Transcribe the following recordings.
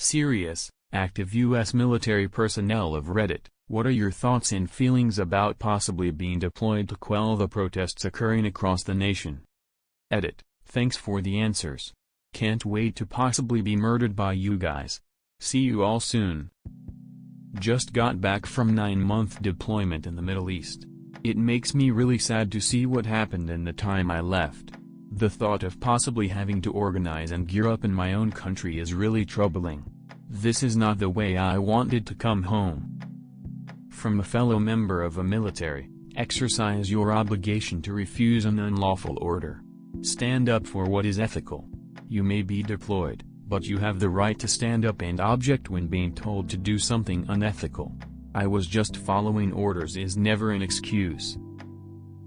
Serious, active U.S. military personnel of Reddit, what are your thoughts and feelings about possibly being deployed to quell the protests occurring across the nation? Edit, thanks for the answers. Can't wait to possibly be murdered by you guys. See you all soon. Just got back from 9-month deployment in the Middle East. It makes me really sad to see what happened in the time I left. The thought of possibly having to organize and gear up in my own country is really troubling. This is not the way I wanted to come home. From a fellow member of a military, exercise your obligation to refuse an unlawful order. Stand up for what is ethical. You may be deployed, but you have the right to stand up and object when being told to do something unethical. I was just following orders is never an excuse.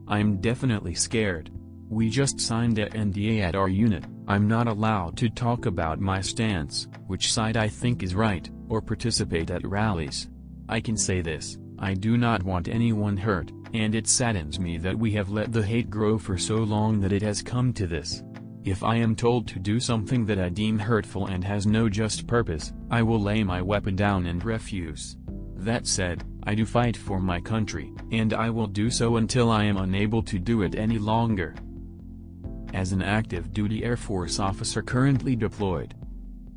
I'm definitely scared. We just signed a NDA at our unit. I'm not allowed to talk about my stance, which side I think is right, or participate at rallies. I can say this, I do not want anyone hurt, and it saddens me that we have let the hate grow for so long that it has come to this. If I am told to do something that I deem hurtful and has no just purpose, I will lay my weapon down and refuse. That said, I do fight for my country, and I will do so until I am unable to do it any longer. As an active-duty Air Force officer currently deployed,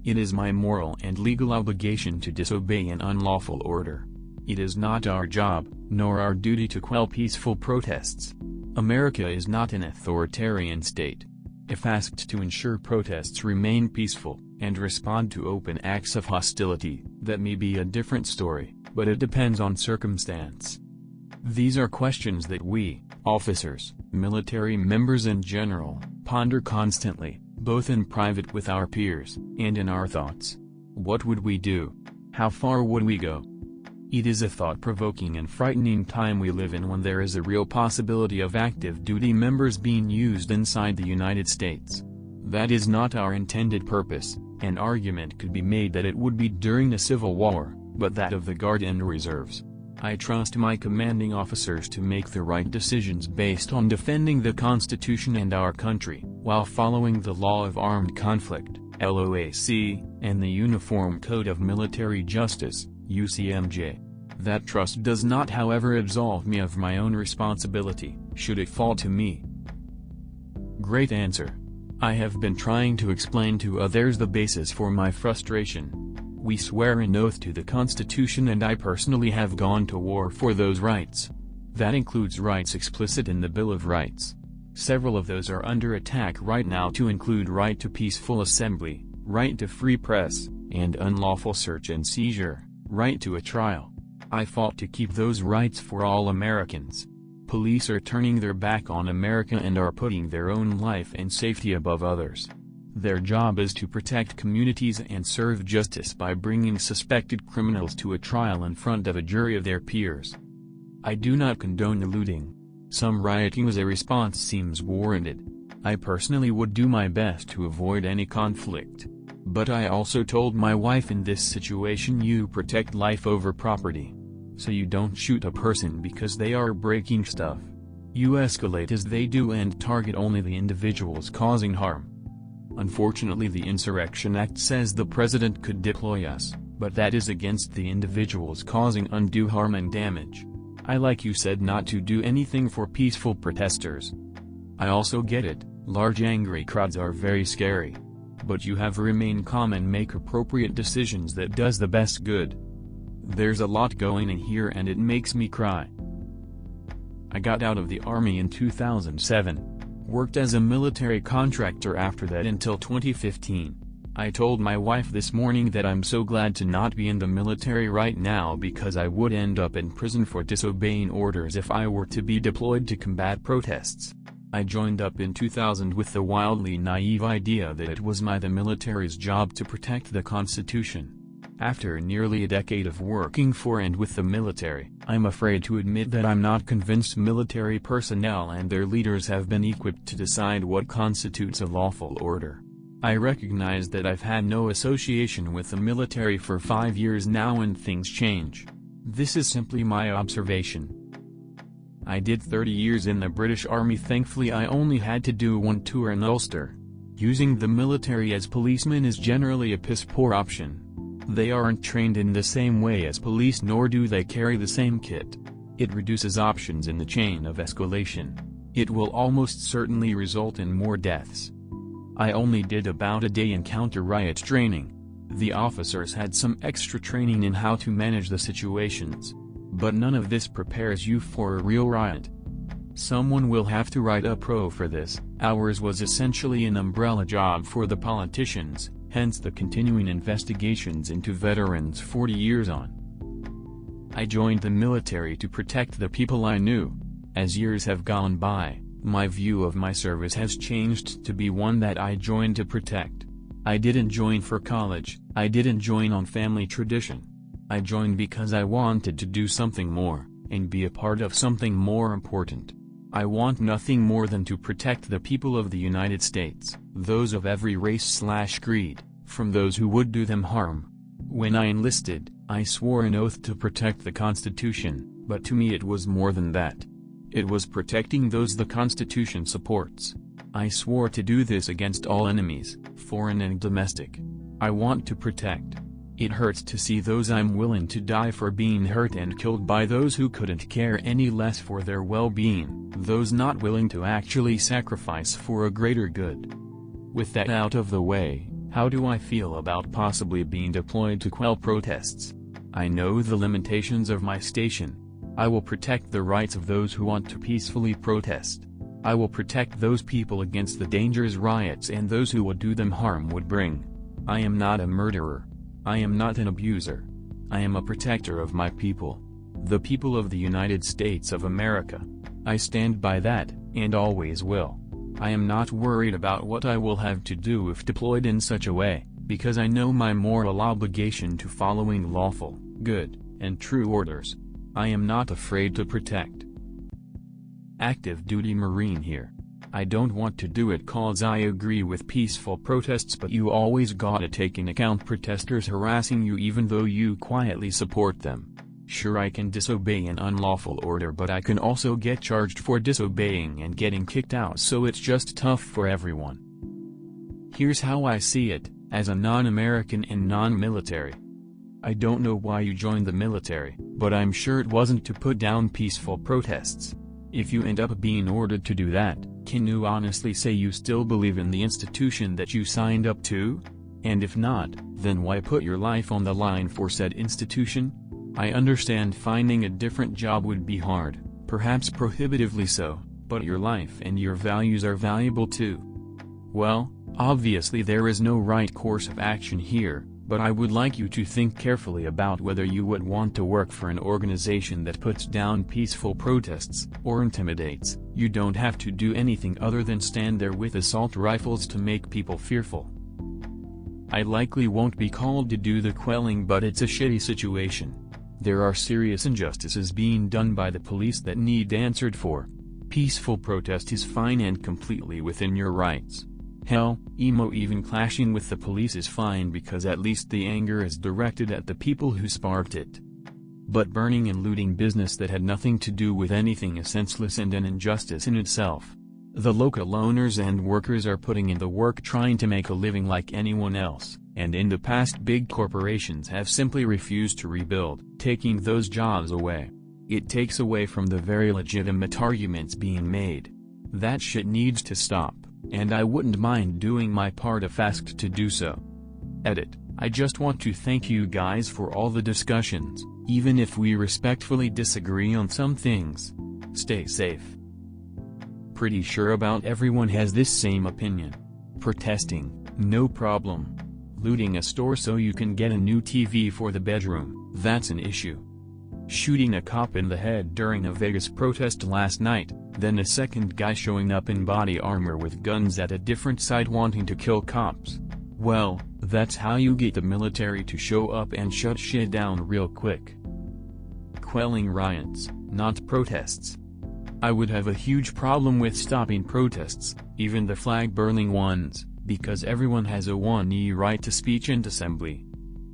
it is my moral and legal obligation to disobey an unlawful order. It is not our job, nor our duty to quell peaceful protests. America is not an authoritarian state. If asked to ensure protests remain peaceful, and respond to open acts of hostility, that may be a different story, but it depends on circumstance. These are questions that we, officers, military members in general, ponder constantly, both in private with our peers, and in our thoughts. What would we do? How far would we go? It is a thought-provoking and frightening time we live in when there is a real possibility of active duty members being used inside the United States. That is not our intended purpose. An argument could be made that it would be during the Civil War, but that of the Guard and Reserves. I trust my commanding officers to make the right decisions based on defending the Constitution and our country, while following the law of armed conflict, LOAC, and the Uniform Code of Military Justice, UCMJ. That trust does not however absolve me of my own responsibility, should it fall to me. Great answer. I have been trying to explain to others the basis for my frustration. We swear an oath to the Constitution and I personally have gone to war for those rights. That includes rights explicit in the Bill of Rights. Several of those are under attack right now to include right to peaceful assembly, right to free press, and unlawful search and seizure, right to a trial. I fought to keep those rights for all Americans. Police are turning their back on America and are putting their own life and safety above others. Their job is to protect communities and serve justice by bringing suspected criminals to a trial in front of a jury of their peers. I do not condone the looting. Some rioting as a response seems warranted. I personally would do my best to avoid any conflict. But I also told my wife in this situation you protect life over property. So you don't shoot a person because they are breaking stuff. You escalate as they do and target only the individuals causing harm. Unfortunately, the Insurrection Act says the president could deploy us, but that is against the individuals causing undue harm and damage. I like you said not to do anything for peaceful protesters. I also get it, large angry crowds are very scary. But you have remain calm and make appropriate decisions that does the best good. There's a lot going in here and it makes me cry. I got out of the Army in 2007. Worked as a military contractor after that until 2015. I told my wife this morning that I'm so glad to not be in the military right now because I would end up in prison for disobeying orders if I were to be deployed to combat protests. I joined up in 2000 with the wildly naive idea that it was the military's job to protect the Constitution. After nearly a decade of working for and with the military, I'm afraid to admit that I'm not convinced military personnel and their leaders have been equipped to decide what constitutes a lawful order. I recognize that I've had no association with the military for 5 years now and things change. This is simply my observation. I did 30 years in the British Army. Thankfully I only had to do one tour in Ulster. Using the military as policemen is generally a piss-poor option. They aren't trained in the same way as police, nor do they carry the same kit. It reduces options in the chain of escalation. It will almost certainly result in more deaths. I only did about a day in counter-riot training. The officers had some extra training in how to manage the situations. But none of this prepares you for a real riot. Someone will have to write a pro for this. Ours was essentially an umbrella job for the politicians, hence the continuing investigations into veterans 40 years on. I joined the military to protect the people I knew. As years have gone by, my view of my service has changed to be one that I joined to protect. I didn't join for college, I didn't join on family tradition. I joined because I wanted to do something more, and be a part of something more important. I want nothing more than to protect the people of the United States, those of every race/creed, from those who would do them harm. When I enlisted, I swore an oath to protect the Constitution, but to me it was more than that. It was protecting those the Constitution supports. I swore to do this against all enemies, foreign and domestic. I want to protect. It hurts to see those I'm willing to die for being hurt and killed by those who couldn't care any less for their well-being, those not willing to actually sacrifice for a greater good. With that out of the way, how do I feel about possibly being deployed to quell protests? I know the limitations of my station. I will protect the rights of those who want to peacefully protest. I will protect those people against the dangers riots and those who would do them harm would bring. I am not a murderer. I am not an abuser. I am a protector of my people. The people of the United States of America. I stand by that, and always will. I am not worried about what I will have to do if deployed in such a way, because I know my moral obligation to following lawful, good, and true orders. I am not afraid to protect. Active duty Marine here. I don't want to do it cause I agree with peaceful protests, but you always gotta take in account protesters harassing you even though you quietly support them. Sure, I can disobey an unlawful order, but I can also get charged for disobeying and getting kicked out, so it's just tough for everyone. Here's how I see it, as a non-American and non-military. I don't know why you joined the military, but I'm sure it wasn't to put down peaceful protests. If you end up being ordered to do that, can you honestly say you still believe in the institution that you signed up to? And if not, then why put your life on the line for said institution? I understand finding a different job would be hard, perhaps prohibitively so, but your life and your values are valuable too. Well, obviously there is no right course of action here, but I would like you to think carefully about whether you would want to work for an organization that puts down peaceful protests or intimidates. You don't have to do anything other than stand there with assault rifles to make people fearful. I likely won't be called to do the quelling, but it's a shitty situation. There are serious injustices being done by the police that need answered for. Peaceful protest is fine and completely within your rights. Hell, even clashing with the police is fine because at least the anger is directed at the people who sparked it. But burning and looting business that had nothing to do with anything is senseless and an injustice in itself. The local owners and workers are putting in the work trying to make a living like anyone else, and in the past big corporations have simply refused to rebuild, taking those jobs away. It takes away from the very legitimate arguments being made. That shit needs to stop. And I wouldn't mind doing my part if asked to do so. Edit. I just want to thank you guys for all the discussions, even if we respectfully disagree on some things. Stay safe. Pretty sure about everyone has this same opinion. Protesting, no problem. Looting a store so you can get a new TV for the bedroom, that's an issue. Shooting a cop in the head during a Vegas protest last night, then a second guy showing up in body armor with guns at a different site wanting to kill cops. Well, that's how you get the military to show up and shut shit down real quick. Quelling riots, not protests. I would have a huge problem with stopping protests, even the flag-burning ones, because everyone has a 1E right to speech and assembly.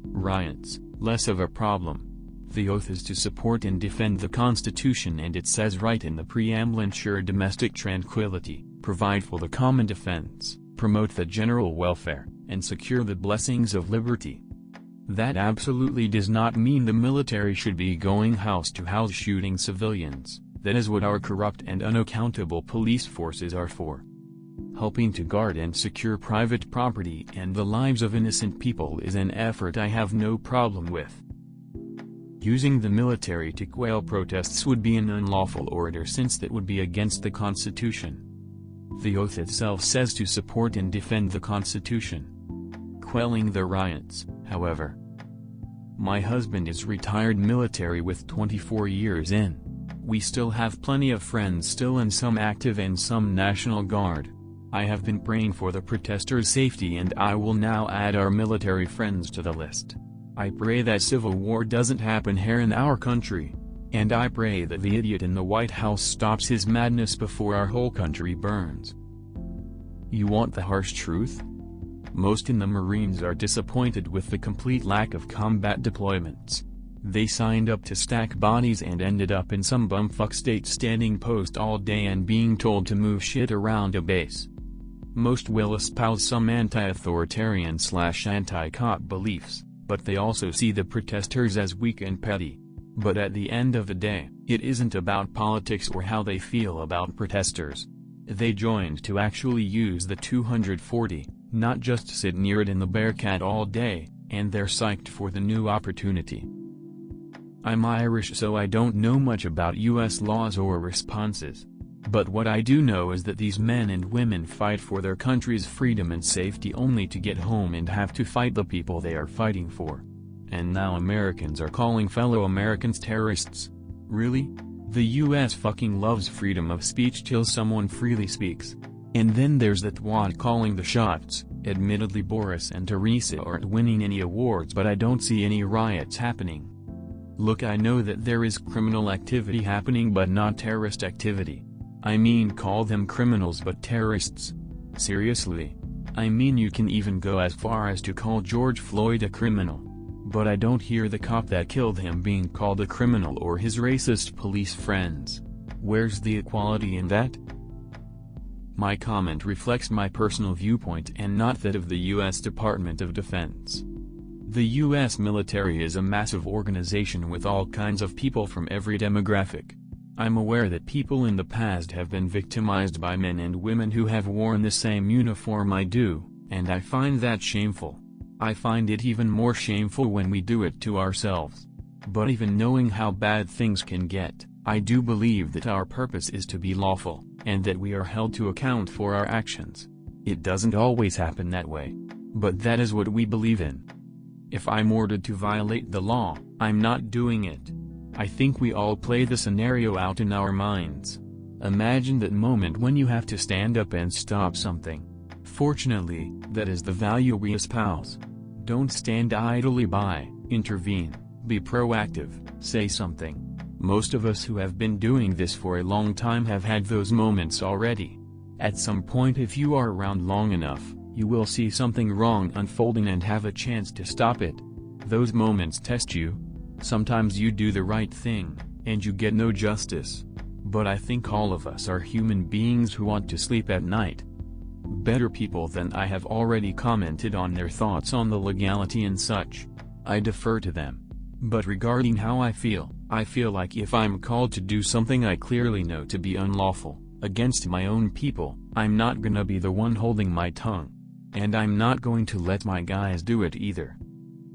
Riots, less of a problem. The oath is to support and defend the Constitution, and it says right in the preamble: ensure domestic tranquility, provide for the common defense, promote the general welfare, and secure the blessings of liberty. That absolutely does not mean the military should be going house to house shooting civilians. That is what our corrupt and unaccountable police forces are for. Helping to guard and secure private property and the lives of innocent people is an effort I have no problem with. Using the military to quell protests would be an unlawful order, since that would be against the Constitution. The oath itself says to support and defend the Constitution. Quelling the riots, however. My husband is retired military with 24 years in. We still have plenty of friends still in some active and some National Guard. I have been praying for the protesters' safety, and I will now add our military friends to the list. I pray that civil war doesn't happen here in our country. And I pray that the idiot in the White House stops his madness before our whole country burns. You want the harsh truth? Most in the Marines are disappointed with the complete lack of combat deployments. They signed up to stack bodies and ended up in some bumfuck state standing post all day and being told to move shit around a base. Most will espouse some anti-authoritarian/anti-cop beliefs, but they also see the protesters as weak and petty. But at the end of the day, it isn't about politics or how they feel about protesters. They joined to actually use the 240, not just sit near it in the Bearcat all day, and they're psyched for the new opportunity. I'm Irish, so I don't know much about US laws or responses. But what I do know is that these men and women fight for their country's freedom and safety only to get home and have to fight the people they are fighting for. And now Americans are calling fellow Americans terrorists. Really? The US fucking loves freedom of speech till someone freely speaks. And then there's that twat calling the shots. Admittedly, Boris and Teresa aren't winning any awards, but I don't see any riots happening. Look, I know that there is criminal activity happening, but not terrorist activity. I mean, call them criminals but terrorists. Seriously. I mean, you can even go as far as to call George Floyd a criminal. But I don't hear the cop that killed him being called a criminal or his racist police friends. Where's the equality in that? My comment reflects my personal viewpoint and not that of the U.S. Department of Defense. The U.S. military is a massive organization with all kinds of people from every demographic. I'm aware that people in the past have been victimized by men and women who have worn the same uniform I do, and I find that shameful. I find it even more shameful when we do it to ourselves. But even knowing how bad things can get, I do believe that our purpose is to be lawful, and that we are held to account for our actions. It doesn't always happen that way. But that is what we believe in. If I'm ordered to violate the law, I'm not doing it. I think we all play the scenario out in our minds. Imagine that moment when you have to stand up and stop something. Fortunately, that is the value we espouse. Don't stand idly by, intervene, be proactive, say something. Most of us who have been doing this for a long time have had those moments already. At some point, if you are around long enough, you will see something wrong unfolding and have a chance to stop it. Those moments test you. Sometimes you do the right thing, and you get no justice. But I think all of us are human beings who want to sleep at night. Better people than I have already commented on their thoughts on the legality and such. I defer to them. But regarding how I feel like if I'm called to do something I clearly know to be unlawful, against my own people, I'm not gonna be the one holding my tongue. And I'm not going to let my guys do it either.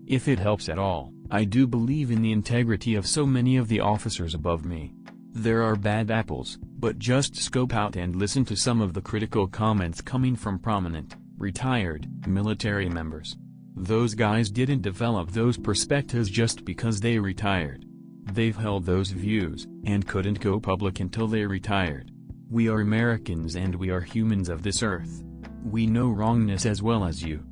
If it helps at all, I do believe in the integrity of so many of the officers above me. There are bad apples, but just scope out and listen to some of the critical comments coming from prominent, retired, military members. Those guys didn't develop those perspectives just because they retired. They've held those views, and couldn't go public until they retired. We are Americans and we are humans of this earth. We know wrongness as well as you.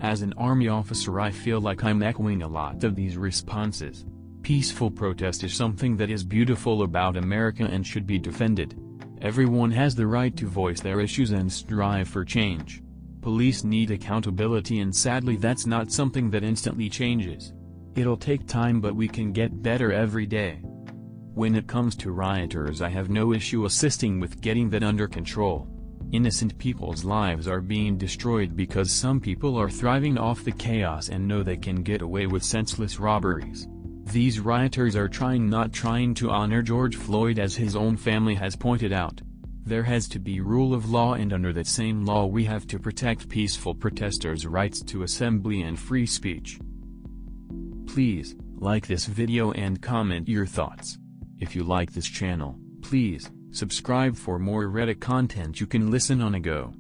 As an Army officer, I feel like I'm echoing a lot of these responses. Peaceful protest is something that is beautiful about America and should be defended. Everyone has the right to voice their issues and strive for change. Police need accountability, and sadly that's not something that instantly changes. It'll take time, but we can get better every day. When it comes to rioters, I have no issue assisting with getting that under control. Innocent people's lives are being destroyed because some people are thriving off the chaos and know they can get away with senseless robberies. These rioters are not trying to honor George Floyd, as his own family has pointed out. There has to be rule of law, and under that same law we have to protect peaceful protesters' rights to assembly and free speech. Please, like this video and comment your thoughts. If you like this channel, please, subscribe for more Reddit content you can listen on a go.